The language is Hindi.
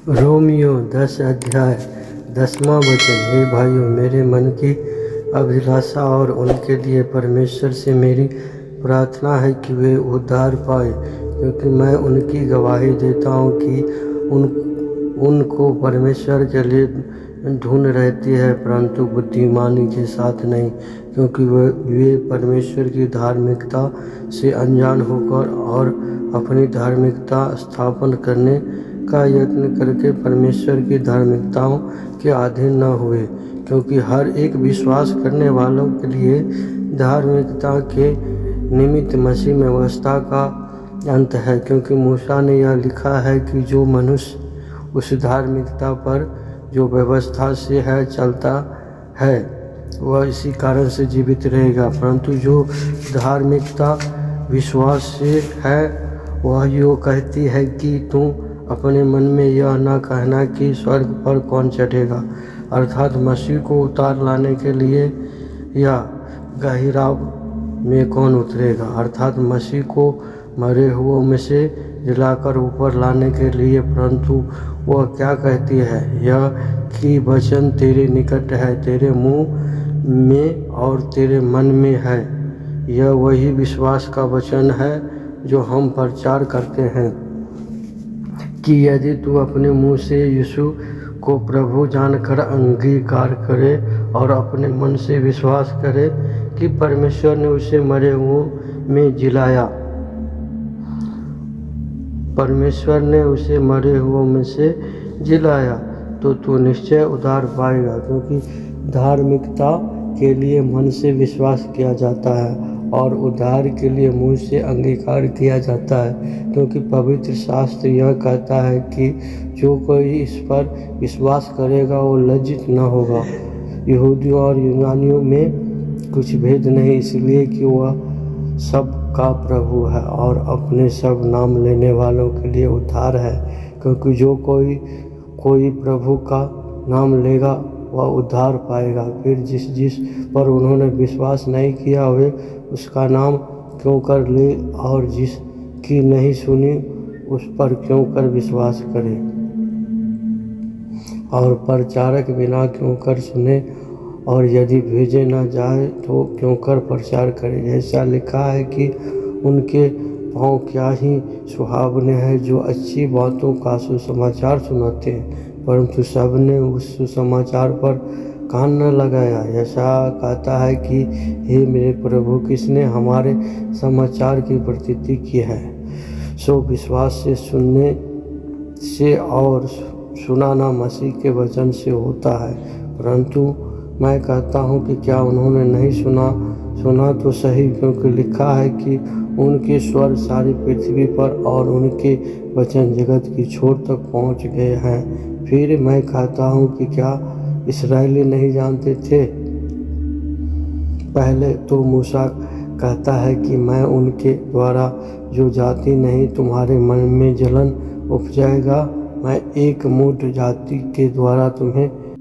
रोमियो 10 अध्याय 10वां वचन। हे भाइयों, मेरे मन की अभिलाषा और उनके लिए परमेश्वर से मेरी प्रार्थना है कि वे उद्धार पाए, क्योंकि मैं उनकी गवाही देता हूँ कि उनको परमेश्वर के लिए ढूंढ रहती है, परंतु बुद्धिमानी के साथ नहीं, क्योंकि वे परमेश्वर की धार्मिकता से अनजान होकर और अपनी धार्मिकता स्थापन करने का यत्न करके परमेश्वर की धार्मिकताओं के अधीन न हुए। क्योंकि हर एक विश्वास करने वालों के लिए धार्मिकता के निमित्त मसीह में व्यवस्था का अंत है, क्योंकि मूसा ने यह लिखा है कि जो मनुष्य उस धार्मिकता पर जो व्यवस्था से है चलता है वह इसी कारण से जीवित रहेगा, परंतु जो धार्मिकता विश्वास से है वह यो कहती है कि तुम अपने मन में यह न कहना कि स्वर्ग पर कौन चढ़ेगा, अर्थात मसीह को उतार लाने के लिए, या गहराव में कौन उतरेगा, अर्थात मसीह को मरे हुओं में से जिलाकर ऊपर लाने के लिए, परंतु वह क्या कहती है, यह कि वचन तेरे निकट है, तेरे मुंह में और तेरे मन में है। यह वही विश्वास का वचन है जो हम प्रचार करते हैं कि यदि तू अपने मुंह से यीशु को प्रभु जानकर अंगीकार करे और अपने मन से विश्वास करे कि परमेश्वर ने उसे मरे हुओं में जिलाया, परमेश्वर ने उसे मरे हुओं में से जिलाया, तो तू निश्चय उद्धार पाएगा। क्योंकि धार्मिकता के लिए मन से विश्वास किया जाता है और उद्धार के लिए मुंह से अंगीकार किया जाता है, क्योंकि पवित्र शास्त्र यह कहता है कि जो कोई इस पर विश्वास करेगा वो लज्जित न होगा। यहूदियों और यूनानियों में कुछ भेद नहीं, इसलिए कि वह सब का प्रभु है और अपने सब नाम लेने वालों के लिए उद्धार है, क्योंकि जो कोई प्रभु का नाम लेगा वह उद्धार पाएगा। फिर जिस पर उन्होंने विश्वास नहीं किया वे उसका नाम क्यों कर ले, और जिसकी नहीं सुनी उस पर क्यों कर विश्वास करें, और प्रचारक बिना क्यों कर सुने, और यदि भेजे न जाए तो क्यों कर प्रचार करे। जैसा लिखा है कि उनके पाँव क्या ही सुहावने हैं जो अच्छी बातों का सुसमाचार सुनाते हैं, परंतु सबने उस सुसमाचार पर कान न लगाया। ऐसा कहता है कि हे मेरे प्रभु, किसने हमारे समाचार की प्रतीति की है। सो विश्वास से सुनने से और सुनाना मसीह के वचन से होता है, परंतु मैं कहता हूँ कि क्या उन्होंने नहीं सुना तो सही, क्योंकि लिखा है कि उनके स्वर सारी पृथ्वी पर और उनके वचन जगत की छोर तक पहुँच गए हैं। फिर मैं कहता हूँ कि क्या इस्राएली नहीं जानते थे? पहले तो मूसा कहता है कि मैं उनके द्वारा जो जाति नहीं तुम्हारे मन में जलन उपजाएगा, मैं एक मूढ़ जाति के द्वारा तुम्हें